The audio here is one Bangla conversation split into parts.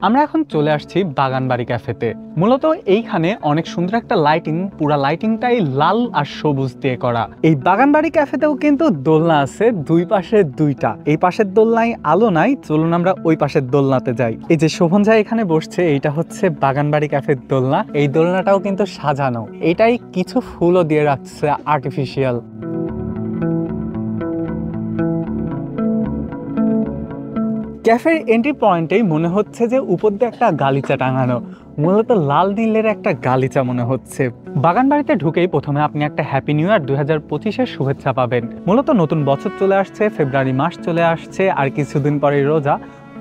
আমরা এখন চলে আসছি বাগানবাড়ি ক্যাফেতে। মূলত এইখানে অনেক সুন্দর একটা লাইটিং, পুরা লাইটিংটাই লাল আর সবুজ দিয়ে করা। এই বাগানবাড়ি ক্যাফেতেও কিন্তু দোলনা আছে, দুই পাশে দুইটা। এই পাশের দোলনায় আলো নাই, চলুন আমরা ওই পাশের দোলনাতে যাই। এই যে শোভন ভাই এখানে বসছে, এইটা হচ্ছে বাগানবাড়ি ক্যাফের দোলনা। এই দোলনাটাও কিন্তু সাজানো, এটাই কিছু ফুলও দিয়ে রাখছে আর্টিফিশিয়াল। ক্যাফের এন্ট্রি পয়েন্টেই মনে হচ্ছে যে উপর দিয়ে একটা গালিচা টাঙানো, মূলত লাল নীলের একটা গালিচা মনে হচ্ছে। বাগানবাড়িতে ঢুকেই প্রথমে আপনি একটা হ্যাপি নিউ ইয়ার 2025-এর শুভেচ্ছা পাবেন। মূলত নতুন বছর চলে আসছে, ফেব্রুয়ারি মাস চলে আসছে, আর কিছুদিন পরে রোজা।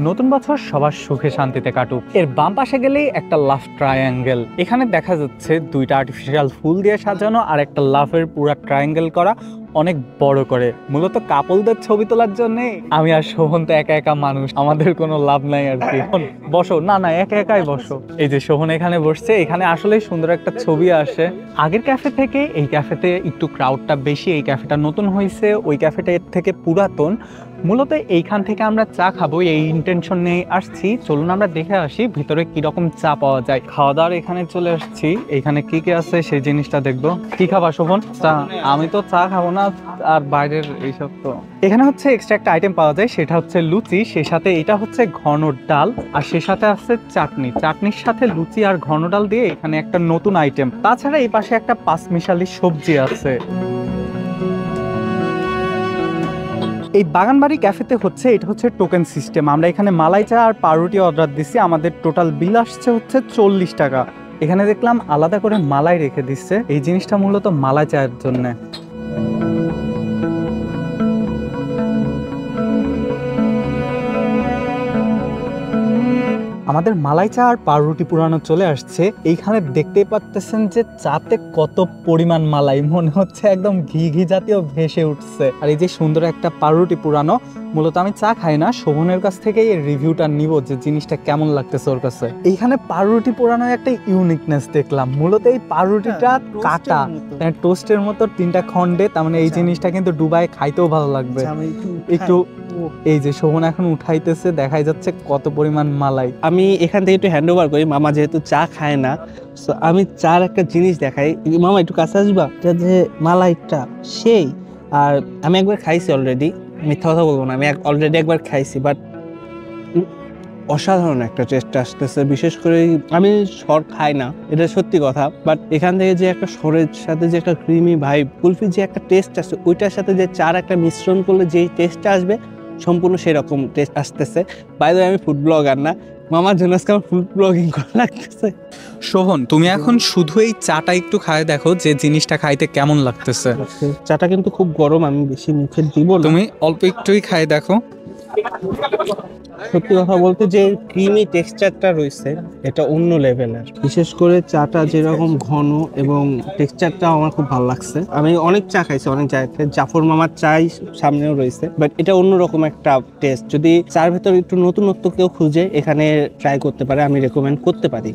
নতুন বছর সবার সুখে শান্তিতে কাটুক। এর বাম পাশে গেলেই একটা লাভ ট্রায়াঙ্গেল, এখানে দেখা যাচ্ছে দুইটা আর্টিফিশিয়াল ফুল দিয়ে সাজানো আর একটা লাভের পুরা ট্রায়াঙ্গেল করা অনেক বড় করে, মূলত কাপলদের ছবি তোলার জন্য। আমি আর শোভন তো একা একা মানুষ, আমাদের কোনো লাভ নাই আর কি। বসো, না না একা একাই বসো। এই যে শোভন এখানে বসছে, এখানে আসলেই সুন্দর একটা ছবি আসে। আগের ক্যাফে থেকে এই ক্যাফেতে একটু ক্রাউডটা বেশি, এই ক্যাফেটা নতুন হয়েছে, ওই ক্যাফেটা এর থেকে পুরাতন। মূলত এইখান থেকে আমরা চা খাবো এই ইন্টেনশন নিয়ে আসছি। চলুন আমরা দেখে আসি ভিতরে কিরকম চা পাওয়া যায়। খাওয়া দাওয়ার এখানে চলে আসছি, এখানে কি কি আছে সেই জিনিসটা দেখবো। কি খাবা শোভন? চা? আমি তো চা খাবো না, আর বাইরের এইসব তো। এখানে হচ্ছে এক্সট্রা একটা আইটেম পাওয়া যায়, সেটা হচ্ছে লুচি, সেই সাথে এটা হচ্ছে ঘন ডাল, আর সে সাথে আছে চাটনি। চাটনির সাথে লুচি আর ঘন ডাল দিয়ে এখানে একটা নতুন আইটেম। তাছাড়া এই পাশে একটা পাঁচমিশালি সবজি আছে। এই বাগানবাড়ি ক্যাফেতে হচ্ছে এটা হচ্ছে টোকেন সিস্টেম। আমরা এখানে মালাই চা আর পাউরুটি অর্ডার দিচ্ছি, আমাদের টোটাল বিল আসছে হচ্ছে 40 টাকা। এখানে দেখলাম আলাদা করে মালাই রেখে দিচ্ছে, এই জিনিসটা মূলত মালাই চায়ের জন্য। আমাদের মালাই চা আর পাউরুটি পুরানো চলে আসছে। এইখানে দেখতেই পাচ্ছেন যে চাতে কত পরিমাণ মালাই, মনে হচ্ছে একদম ঘি ঘি জাতীয় ভেসে উঠছে। আর এই যে সুন্দর একটা পাউরুটি পুরানো। মূলত আমি চা খাই না, শোভনের কাছ থেকে এই রিভিউটা নিব যে জিনিসটা কেমন লাগতেছে ওর কাছে। এইখানে পাউরুটি পুরানো একটা ইউনিকনেস দেখলাম, মূলত এই পাউরুটিটা কাটা টোস্টের মতো 3টা খন্ডে, তার মানে এই জিনিসটা কিন্তু ডুবাই খাইতেও ভালো লাগবে একটু। এই যে শোভন এখন উঠাইতেছে, দেখাই যাচ্ছে কত পরিমাণ মালাই। আমি এখান থেকে একটু হ্যান্ড ওভার করি, মামা যেহেতু চা খায় না, তো আমি চার একটা জিনিস দেখাই। মামা একটু কাছে আসবা, এটা যে মালাইটা সেই। আর আমি একবার খাইছি অলরেডি, মিথ্যা কথা বলবো না, আমি অলরেডি একবার খাইছি, বাট অসাধারণ একটা টেস্ট আসতেছে। বিশেষ করে আমি সর খাই না, এটা সত্যি কথা, বাট এখান থেকে যে একটা সরের সাথে যে একটা ক্রিমি ভাইব, কুলফির যে একটা টেস্ট আসছে, ওইটার সাথে যে চার একটা মিশ্রণ করলে যেই টেস্টটা আসবে, সম্পূর্ণ সেরকম টেস্ট আসতেছে। বাইরে আমি ফুড ব্লগার না, মামার জন্য আজকে আমার ফুড ব্লগিং করা লাগতেছে। শোভন, তুমি এখন শুধু এই চাটা একটু খায় দেখো যে জিনিসটা খাইতে কেমন লাগতেছে। চাটা কিন্তু খুব গরম, আমি বেশি মুখে দিব না, তুমি অল্প একটুই খাই দেখো। সত্যি কথা বলতে যে ক্রিমি টেক্সচারটা রয়েছে এটা অন্য লেভেলের। বিশেষ করে চাটা যেরকম ঘন এবং টেক্সচারটা আমার খুব ভালো লাগছে। আমি অনেক চা খাইছি অনেক জায়গাতে, জাফর মামার চাই সামনেও রয়েছে, বাট এটা অন্যরকম একটা টেস্ট। যদি চার ভেতরে একটু নতুনত্ব কেউ খুঁজে এখানে ট্রাই করতে পারে, আমি রেকমেন্ড করতে পারি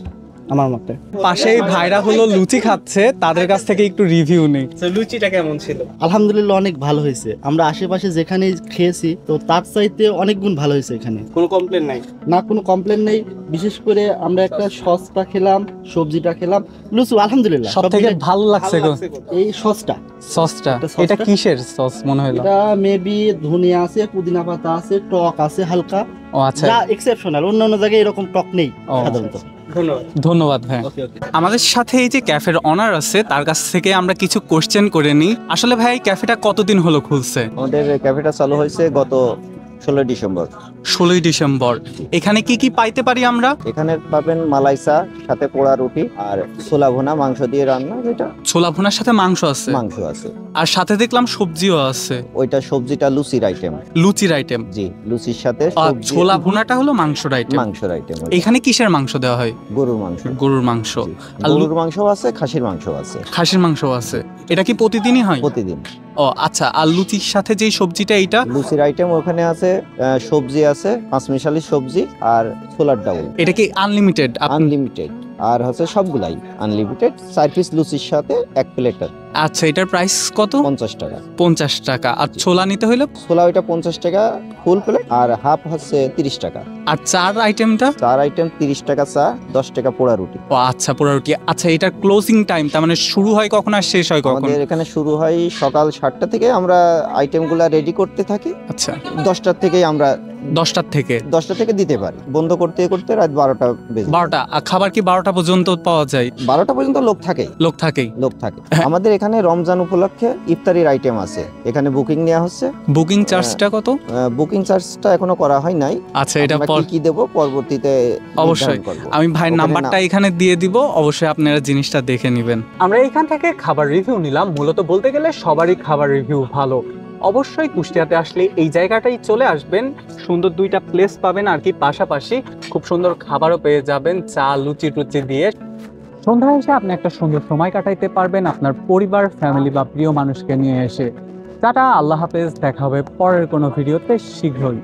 আমার মতে। পাশেই ভাইরা হলো লুচি খাচ্ছে, তাদের কাছ থেকে একটু রিভিউ নেই। লুচিটা কেমন ছিল? আলহামদুলিল্লাহ অনেক ভালো হয়েছে। আমরা আশেপাশে যেখানে খেয়েছি তো তার চাইতে অনেক গুণ ভালো হয়েছে এখানে। কোনো কমপ্লেন নাই? না, কোনো কমপ্লেন নেই। বিশেষ করে আমরা একটা সসটা খেলাম, সবজিটা খেলাম, লুচি আলহামদুলিল্লাহ সবথেকে ভালো লাগছে গো এই সসটা। এটা কিসের সস মনে হলো? এটা মেবি ধনিয়া আছে, পুদিনা পাতা আছে, টক আছে হালকা। ও আচ্ছা, যা এক্সেপশনাল, অন্যান্য জায়গায় এরকম টক নেই সাধারণত। ধন্যবাদ ভাই। আমাদের সাথে এই যে ক্যাফের অনার আছে, তার কাছ থেকে আমরা কিছু কোশ্চেন করে নিই। আসলে ভাই ক্যাফেটা কতদিন হলো খুলছে? আমাদের ক্যাফেটা চালু হয়েছে গত 16 ডিসেম্বর। 16 ডিসেম্বর। এখানে কি কি পাইতে পারি আমরা? এখানে পাবেন মালাই চা, সাথে পোড়া রুটি আর ছোলা ভুনা মাংস দিয়ে রান্না। যেটা ছোলা ভুনার সাথে মাংস আছে? মাংস আছে, আর সাথে দেখলাম সবজিও আছে। ওইটা সবজিটা লুচির আইটেম। লুচির আইটেম? জি, লুচির সাথে ছোলা ভুনাটা হলো মাংসের আইটেম। মাংসের আইটেম। এখানে কিসের মাংস দেওয়া হয়? গরুর মাংস। গরুর মাংস। আর গরুর মাংস আছে, খাসির মাংস আছে। খাসির মাংস আছে। এটা কি প্রতিদিনই হয়? প্রতিদিন। ও আচ্ছা, আর লুচির সাথে যেই সবজিটা, এইটা লুচির আইটেম ওখানে আছে, সবজি আছে, পাঁচমিশালি সবজি আর ছোলার ডাউল। এটা কি আনলিমিটেড? আনলিমিটেড। আর হচ্ছে সবগুলাই আনলিমিটেড 4 পিস লুচির সাথে 1 প্লেটার আচ্ছা, এটার প্রাইস কত? 50 টাকা। 50 টাকা। আর ছোলা নিতে হইলে? ছোলা ওইটা 50 টাকা ফুল প্লেট, আর হাফ হচ্ছে 30 টাকা। আর চার আইটেমটা? 4 আইটেম 30 টাকা চা, 10 টাকা পোড়া রুটি। ও আচ্ছা, পোড়া রুটি। আচ্ছা, এটার ক্লোজিং টাইম তার মানে শুরু হয় কখন আর শেষ হয় কখন? আমাদের এখানে শুরু হয় সকাল 7টা থেকে, আমরা আইটেমগুলো রেডি করতে থাকি। আচ্ছা, 10টার থেকেই আমরা 10টার থেকে? 10টা থেকে দিতে পারি, বন্ধ করতে করতে রাত 12টা বেজে যায়। 12টা। আর খাবার কি 12টা পর্যন্ত পাওয়া যায়? 12টা পর্যন্ত লোক থাকেই। লোক থাকেই? লোক থাকে। আমাদের এখানে রমজান উপলক্ষে ইফতারির আইটেম আছে, এখানে বুকিং নেওয়া হচ্ছে। বুকিং চার্জটা কত? বুকিং চার্জটা এখনো করা হয় নাই। আচ্ছা, এটা আমরা কি কি দেব পরবর্তীতে অবশ্যই নির্ধারণ করব। আমি ভাইয়ের ওখানে নাম্বারটা এখানে দিয়ে দিব, অবশ্যই আপনারা জিনিসটা দেখে নেবেন। আমরা এখান থেকে খাবার রিভিউ নিলাম। মূলত বলতে গেলে সবারই খাবার রিভিউ ভালো। অবশ্যই কুষ্টিয়াতে আসলে এই জায়গাটাই চলে আসবেন। সুন্দর দুইটা প্লেস পাবেন আর কি, পাশাপাশি খুব সুন্দর খাবারও পেয়ে যাবেন, চা লুচি টুচি দিয়ে। সন্ধ্যা এসে আপনি একটা সুন্দর সময় কাটাইতে পারবেন আপনার পরিবার, ফ্যামিলি বা প্রিয় মানুষকে নিয়ে এসে। টাটা, আল্লাহ হাফেজ, দেখা হবে পরের কোনো ভিডিওতে শীঘ্রই।